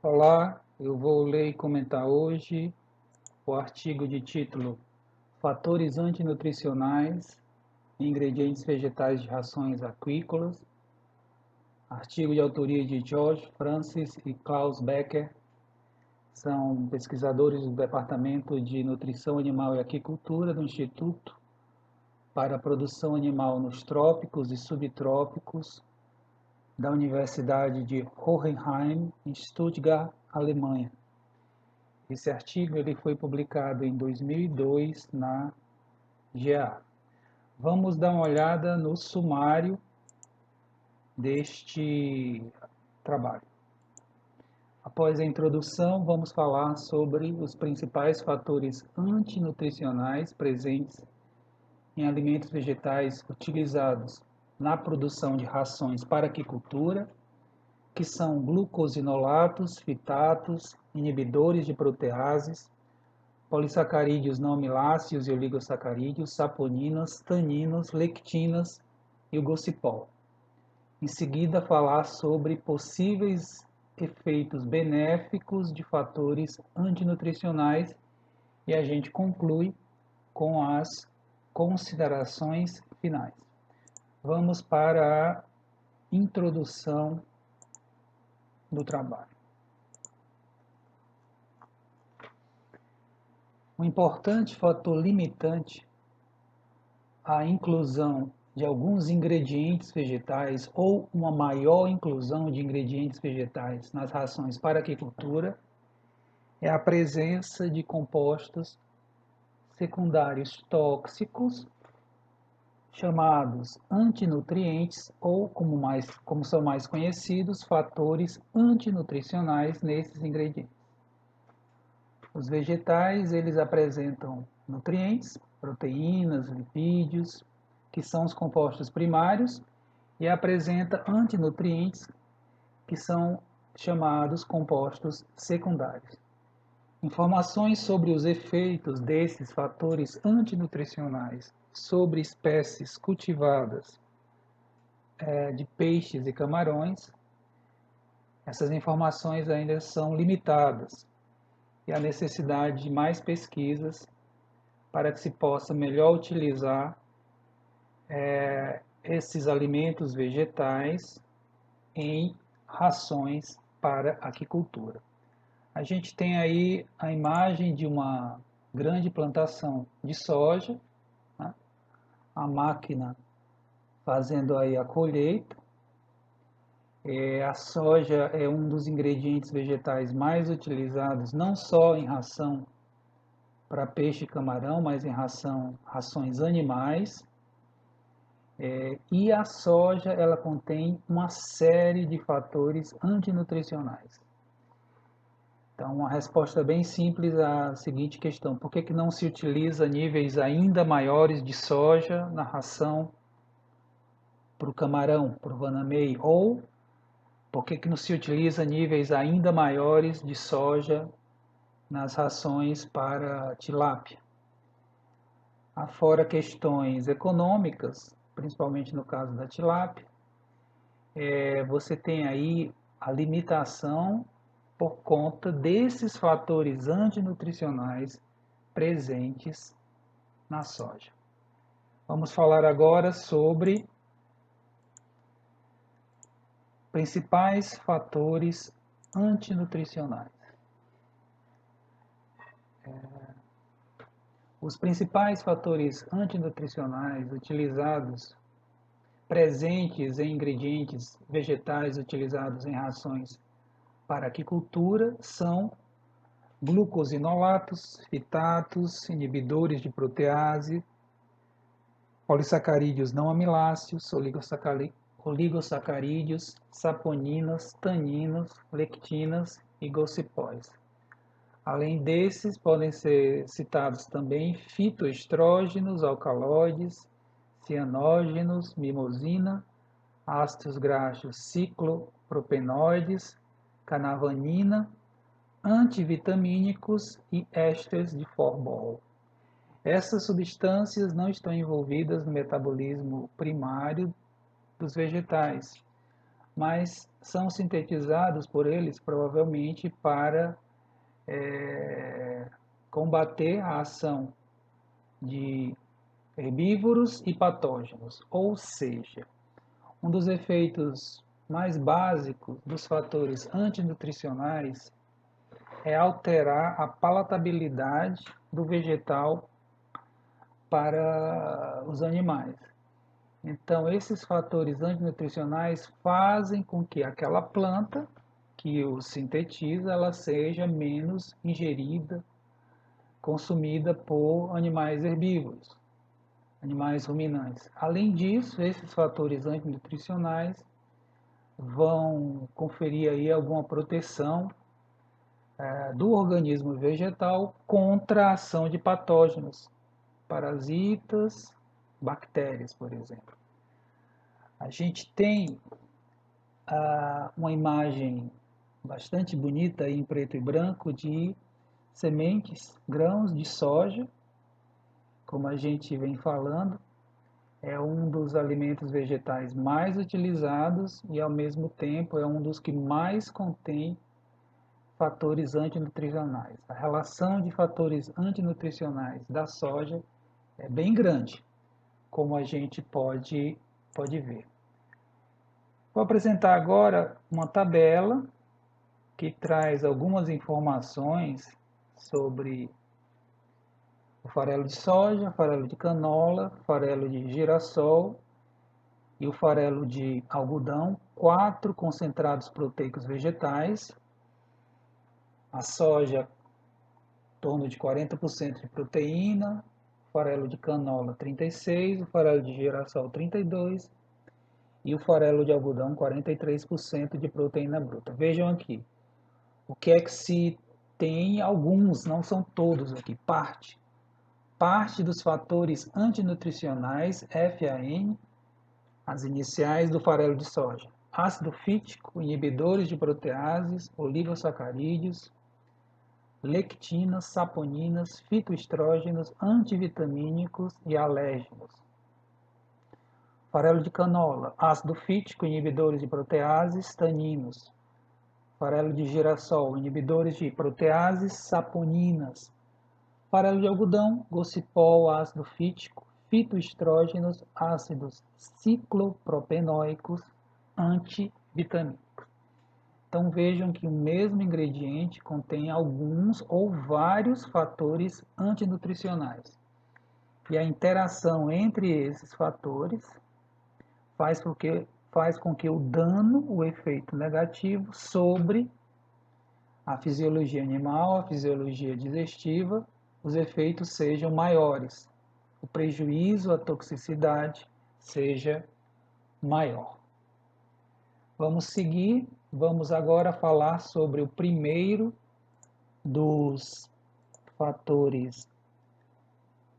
Olá, eu vou ler e comentar hoje o artigo de título Fatores antinutricionais em ingredientes vegetais de rações aquícolas, artigo de autoria de George Francis e Klaus Becker, são pesquisadores do Departamento de Nutrição Animal e Aquicultura do Instituto para a Produção Animal nos Trópicos e Subtrópicos da Universidade de Hohenheim, em Stuttgart, Alemanha. Esse artigo ele foi publicado em 2002 na GA. Vamos dar uma olhada no sumário deste trabalho. Após a introdução, vamos falar sobre os principais fatores antinutricionais presentes em alimentos vegetais utilizados na produção de rações para aquicultura, que são glucosinolatos, fitatos, inibidores de proteases, polissacarídeos não amiláceos e oligosacarídeos, saponinas, taninos, lectinas e o gocipol. Em seguida, falar sobre possíveis efeitos benéficos de fatores antinutricionais e a gente conclui com as considerações finais. Vamos para a introdução do trabalho. Um importante fator limitante à inclusão de alguns ingredientes vegetais ou uma maior inclusão de ingredientes vegetais nas rações para aquicultura é a presença de compostos secundários tóxicos chamados antinutrientes ou, como são mais conhecidos, fatores antinutricionais nesses ingredientes. Os vegetais, eles apresentam nutrientes, proteínas, lipídios, que são os compostos primários, e apresenta antinutrientes, que são chamados compostos secundários. Informações sobre os efeitos desses fatores antinutricionais sobre espécies cultivadas de peixes e camarões, essas informações ainda são limitadas e há necessidade de mais pesquisas para que se possa melhor utilizar esses alimentos vegetais em rações para aquicultura. A gente tem aí a imagem de uma grande plantação de soja, né? A máquina fazendo aí a colheita. A soja é um dos ingredientes vegetais mais utilizados, não só em ração para peixe e camarão, mas em rações animais. E a soja ela contém uma série de fatores antinutricionais. Então, uma resposta bem simples à seguinte questão: por que não se utiliza níveis ainda maiores de soja na ração para o camarão, para o vanamei? Ou por que não se utiliza níveis ainda maiores de soja nas rações para tilápia? Afora questões econômicas, principalmente no caso da tilápia, você tem aí a limitação por conta desses fatores antinutricionais presentes na soja. Vamos falar agora sobre principais fatores antinutricionais. Os principais fatores antinutricionais utilizados, presentes em ingredientes vegetais utilizados em rações para aquicultura, são glucosinolatos, fitatos, inibidores de protease, polissacarídeos não amiláceos, oligosacarídeos, saponinas, taninos, lectinas e gocipóis. Além desses, podem ser citados também fitoestrógenos, alcaloides, cianógenos, mimosina, ácidos graxos ciclopropenoides, canavanina, antivitamínicos e ésteres de formol. Essas substâncias não estão envolvidas no metabolismo primário dos vegetais, mas são sintetizados por eles provavelmente para combater a ação de herbívoros e patógenos, ou seja, um dos efeitos mais básicos dos fatores antinutricionais é alterar a palatabilidade do vegetal para os animais. Então, esses fatores antinutricionais fazem com que aquela planta que os sintetiza, ela seja menos ingerida, consumida por animais herbívoros, animais ruminantes. Além disso, esses fatores antinutricionais vão conferir aí alguma proteção do organismo vegetal contra a ação de patógenos, parasitas, bactérias, por exemplo. A gente tem uma imagem bastante bonita em preto e branco de sementes, grãos de soja, como a gente vem falando, é um dos alimentos vegetais mais utilizados e, ao mesmo tempo, é um dos que mais contém fatores antinutricionais. A relação de fatores antinutricionais da soja é bem grande, como a gente pode ver. Vou apresentar agora uma tabela que traz algumas informações sobre o farelo de soja, farelo de canola, farelo de girassol e o farelo de algodão, 4 concentrados proteicos vegetais. A soja, em torno de 40% de proteína, o farelo de canola 36%, o farelo de girassol 32% e o farelo de algodão 43% de proteína bruta. Vejam aqui, o que é que se tem? Alguns, não são todos aqui, parte dos fatores antinutricionais FAN, as iniciais do farelo de soja, ácido fítico, inibidores de proteases, oligosacarídeos, lectinas, saponinas, fitoestrógenos, antivitamínicos e alérgenos. Farelo de canola, ácido fítico, inibidores de proteases, taninos. Farelo de girassol, inibidores de proteases, saponinas. Farelo de algodão, gocipol, ácido fítico, fitoestrógenos, ácidos ciclopropenoicos, antivitamínicos. Então vejam que o mesmo ingrediente contém alguns ou vários fatores antinutricionais. E a interação entre esses fatores faz com que o dano, o efeito negativo sobre a fisiologia animal, a fisiologia digestiva, os efeitos sejam maiores, o prejuízo, a toxicidade seja maior. Vamos seguir, vamos agora falar sobre o primeiro dos fatores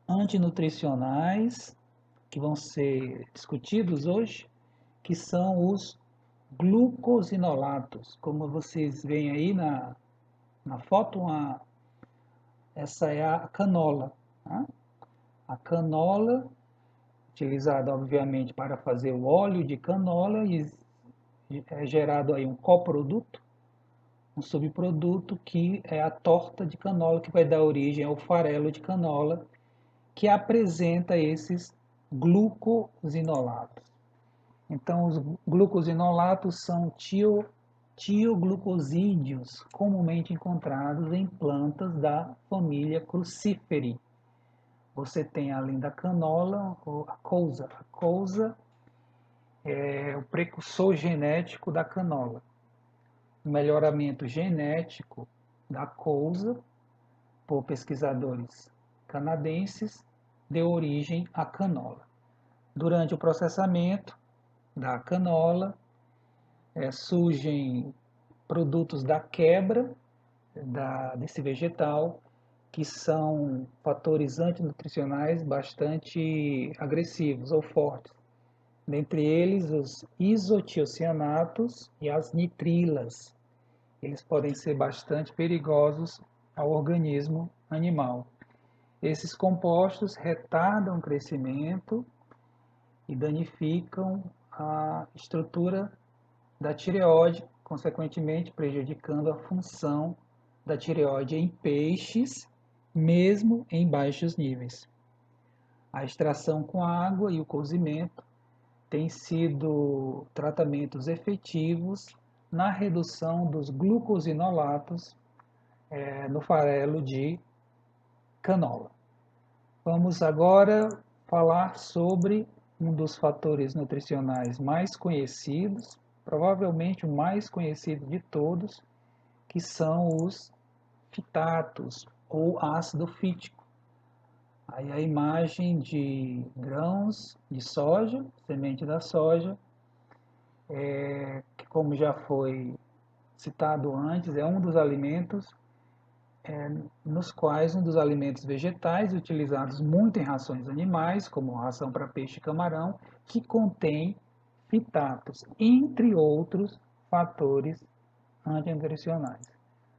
antinutricionais que vão ser discutidos hoje, que são os glucosinolatos. Como vocês veem aí na foto, essa é a canola. Tá? A canola, utilizada obviamente para fazer o óleo de canola, e é gerado aí um coproduto, um subproduto que é a torta de canola, que vai dar origem ao farelo de canola, que apresenta esses glucosinolatos. Então, os glucosinolatos são tioglucosídeos comumente encontrados em plantas da família Cruciferae. Você tem, além da canola, a couza. A couza é o precursor genético da canola. O melhoramento genético da couza, por pesquisadores canadenses, deu origem à canola. Durante o processamento da canola, surgem produtos da quebra desse vegetal, que são fatores antinutricionais bastante agressivos ou fortes. Dentre eles, os isotiocianatos e as nitrilas. Eles podem ser bastante perigosos ao organismo animal. Esses compostos retardam o crescimento e danificam a estrutura da tireoide, consequentemente prejudicando a função da tireoide em peixes, mesmo em baixos níveis. A extração com água e o cozimento têm sido tratamentos efetivos na redução dos glucosinolatos no farelo de canola. Vamos agora falar sobre um dos fatores nutricionais mais conhecidos, provavelmente o mais conhecido de todos, que são os fitatos ou ácido fítico. Aí a imagem de grãos de soja, semente da soja, que como já foi citado antes, é um dos alimentos nos quais um dos alimentos vegetais utilizados muito em rações animais, como ração para peixe e camarão, que contém fitatos, entre outros fatores antinutricionais.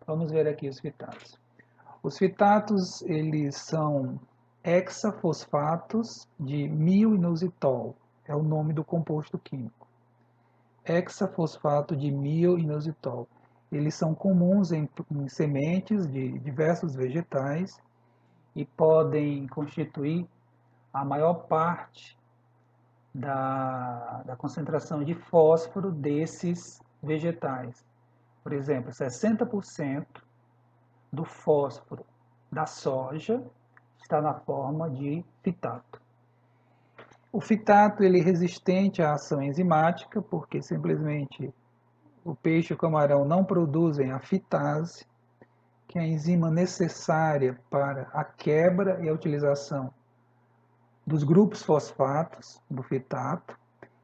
Vamos ver aqui os fitatos. Os fitatos, eles são hexafosfatos de milinositol, é o nome do composto químico. Hexafosfato de milinositol. Eles são comuns em sementes de diversos vegetais e podem constituir a maior parte da concentração de fósforo desses vegetais. Por exemplo, 60% do fósforo da soja está na forma de fitato. O fitato ele é resistente à ação enzimática, porque simplesmente o peixe e o camarão não produzem a fitase, que é a enzima necessária para a quebra e a utilização dos grupos fosfatos do fitato,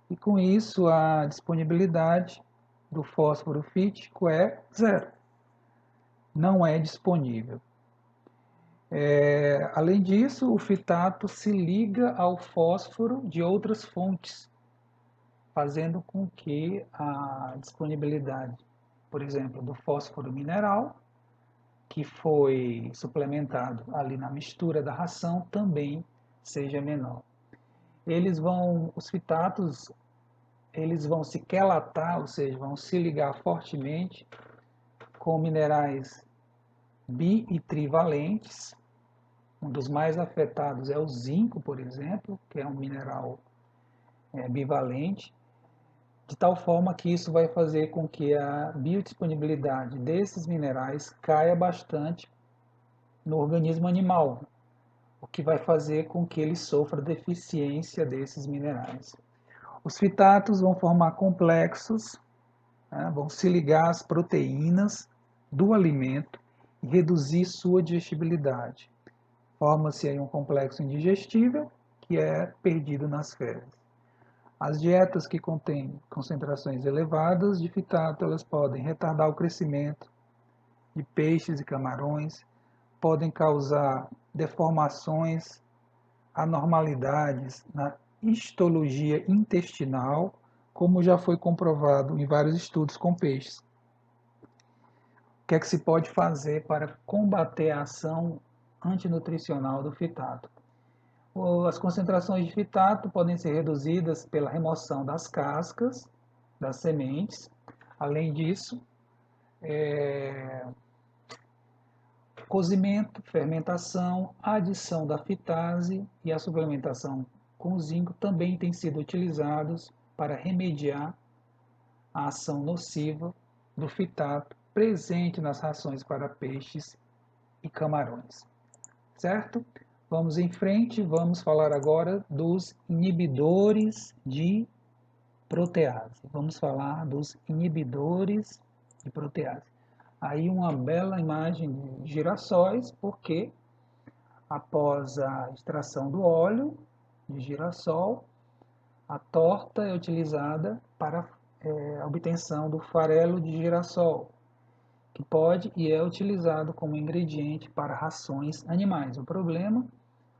e com isso a disponibilidade do fósforo fítico é zero, não é disponível. Além disso, o fitato se liga ao fósforo de outras fontes, fazendo com que a disponibilidade, por exemplo, do fósforo mineral, que foi suplementado ali na mistura da ração, também seja menor. Os fitatos, eles vão se quelatar, ou seja, vão se ligar fortemente com minerais bi e trivalentes. Um dos mais afetados é o zinco, por exemplo, que é um mineral bivalente, de tal forma que isso vai fazer com que a biodisponibilidade desses minerais caia bastante no organismo animal, o que vai fazer com que ele sofra deficiência desses minerais. Os fitatos vão formar complexos, vão se ligar às proteínas do alimento e reduzir sua digestibilidade. Forma-se aí um complexo indigestível que é perdido nas fezes. As dietas que contêm concentrações elevadas de fitato, elas podem retardar o crescimento de peixes e camarões, podem causar deformações, anormalidades na histologia intestinal, como já foi comprovado em vários estudos com peixes. O que é que se pode fazer para combater a ação antinutricional do fitato? As concentrações de fitato podem ser reduzidas pela remoção das cascas das sementes. Além disso, cozimento, fermentação, adição da fitase e a suplementação com zinco também têm sido utilizados para remediar a ação nociva do fitato presente nas rações para peixes e camarões. Certo? Vamos em frente, vamos falar agora dos inibidores de protease. Vamos falar dos inibidores de protease. Aí uma bela imagem de girassóis, porque após a extração do óleo de girassol, a torta é utilizada para a obtenção do farelo de girassol, que pode e é utilizado como ingrediente para rações animais.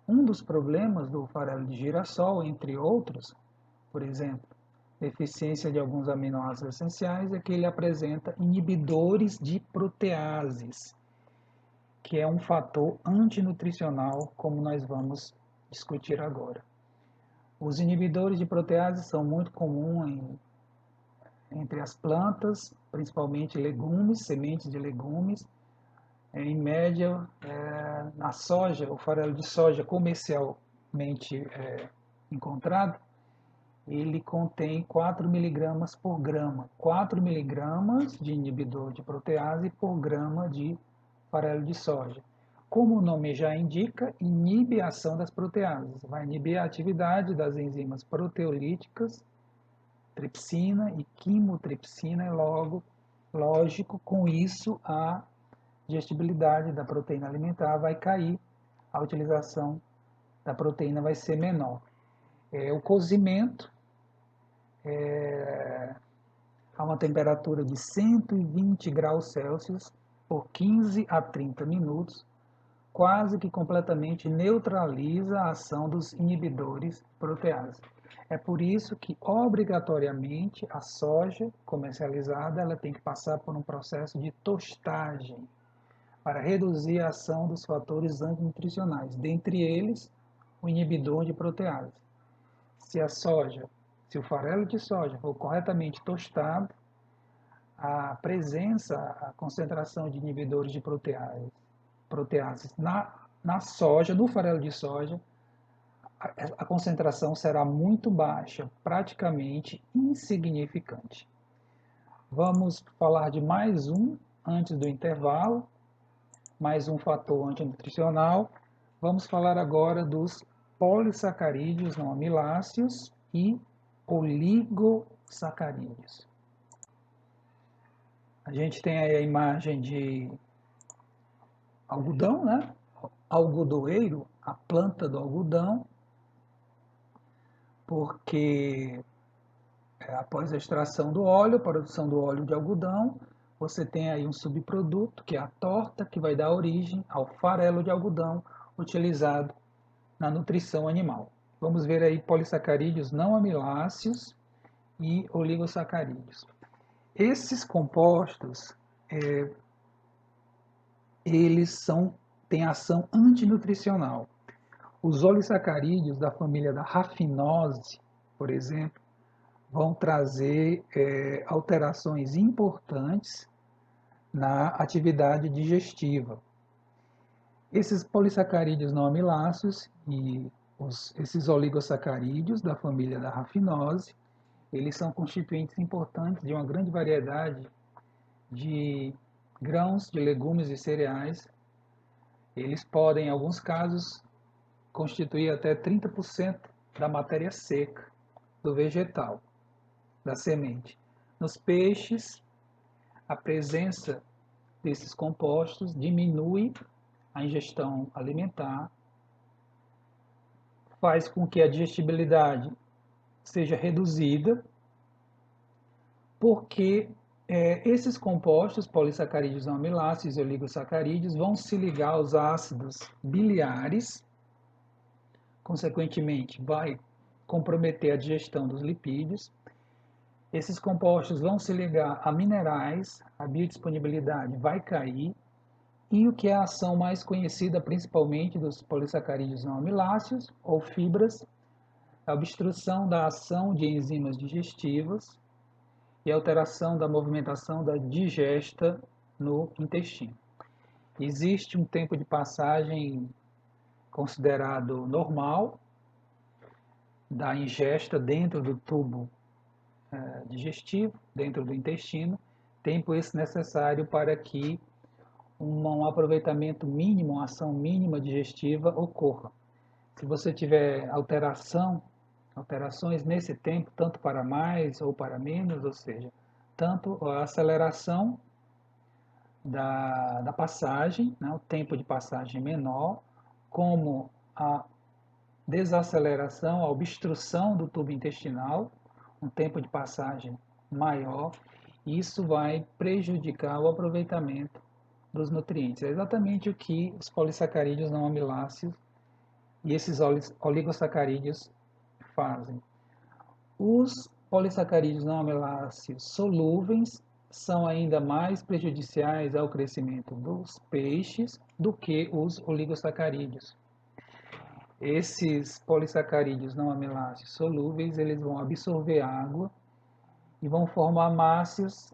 Um dos problemas do farelo de girassol, entre outros, por exemplo, deficiência de alguns aminoácidos essenciais, é que ele apresenta inibidores de proteases, que é um fator antinutricional, como nós vamos discutir agora. Os inibidores de proteases são muito comuns entre as plantas, principalmente legumes, sementes de legumes. Em média, na soja, o farelo de soja comercialmente encontrado, ele contém 4 miligramas por grama. 4 miligramas de inibidor de protease por grama de farelo de soja. Como o nome já indica, inibe a ação das proteases. Vai inibir a atividade das enzimas proteolíticas, tripsina e quimotripsina, e logo, lógico, com isso a digestibilidade da proteína alimentar vai cair, a utilização da proteína vai ser menor. O cozimento a uma temperatura de 120 graus Celsius por 15 a 30 minutos, quase que completamente neutraliza a ação dos inibidores protease. É por isso que, obrigatoriamente, a soja comercializada ela tem que passar por um processo de tostagem para reduzir a ação dos fatores antinutricionais, dentre eles o inibidor de protease. Se o farelo de soja for corretamente tostado, a presença, a concentração de inibidores de proteases na soja, no farelo de soja, a concentração será muito baixa, praticamente insignificante. Vamos falar de mais um antes do intervalo, mais um fator antinutricional. Vamos falar agora dos polissacarídeos não amiláceos e oligosacarídeos. A gente tem aí a imagem de algodão, né? Algodoeiro, a planta do algodão, porque após a extração do óleo, a produção do óleo de algodão, você tem aí um subproduto, que é a torta, que vai dar origem ao farelo de algodão utilizado na nutrição animal. Vamos ver aí polissacarídeos não amiláceos e oligosacarídeos. Esses compostos, eles têm ação antinutricional. Os olissacarídeos da família da rafinose, por exemplo, vão trazer alterações importantes na atividade digestiva. Esses polissacarídeos não amiláceos e esses oligosacarídeos da família da rafinose, eles são constituintes importantes de uma grande variedade de grãos, de legumes e cereais. Eles podem, em alguns casos, constituir até 30% da matéria seca do vegetal, da semente. Nos peixes, a presença desses compostos diminui a ingestão alimentar, faz com que a digestibilidade seja reduzida, porque esses compostos, polissacarídeos não amiláceos e oligosacarídeos, vão se ligar aos ácidos biliares, consequentemente vai comprometer a digestão dos lipídios. Esses compostos vão se ligar a minerais, a biodisponibilidade vai cair, e o que é a ação mais conhecida principalmente dos polissacarídeos não amiláceos, ou fibras, a obstrução da ação de enzimas digestivas e alteração da movimentação da digesta no intestino. Existe um tempo de passagem considerado normal da ingesta dentro do tubo digestivo, dentro do intestino, tempo esse necessário para que um aproveitamento mínimo, uma ação mínima digestiva ocorra. Se você tiver alterações nesse tempo, tanto para mais ou para menos, ou seja, tanto a aceleração da passagem, né, o tempo de passagem menor, como a desaceleração, a obstrução do tubo intestinal, um tempo de passagem maior, isso vai prejudicar o aproveitamento dos nutrientes. É exatamente o que os polissacarídeos não amiláceos e esses oligosacarídeos fazem. Os polissacarídeos não amiláceos solúveis são ainda mais prejudiciais ao crescimento dos peixes do que os oligosacarídeos. Esses polissacarídeos não amiláceos solúveis, eles vão absorver água e vão formar massas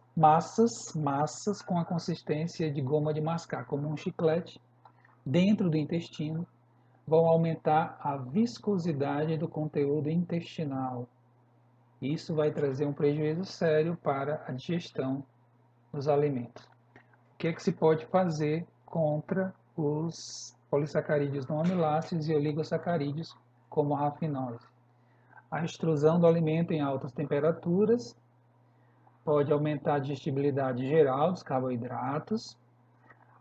com a consistência de goma de mascar, como um chiclete, dentro do intestino, vão aumentar a viscosidade do conteúdo intestinal. Isso vai trazer um prejuízo sério para a digestão dos alimentos. O que é que se pode fazer contra os polissacarídeos não amiláceos e oligosacarídeos, como a rafinose? A extrusão do alimento em altas temperaturas pode aumentar a digestibilidade geral dos carboidratos.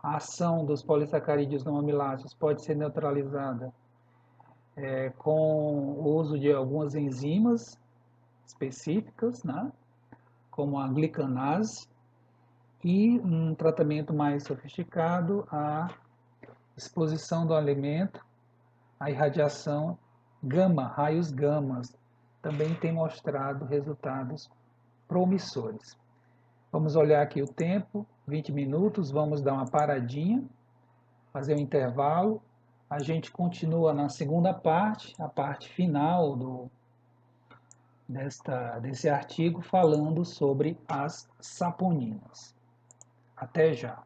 A ação dos polissacarídeos não amiláceos pode ser neutralizada com o uso de algumas enzimas específicas, né? Como a glicanase, e um tratamento mais sofisticado, a exposição do alimento à irradiação gama, raios gamas, também tem mostrado resultados promissores. Vamos olhar aqui o tempo, 20 minutos, vamos dar uma paradinha, fazer um intervalo. A gente continua na segunda parte, a parte final desse artigo, falando sobre as saponinas. Até já!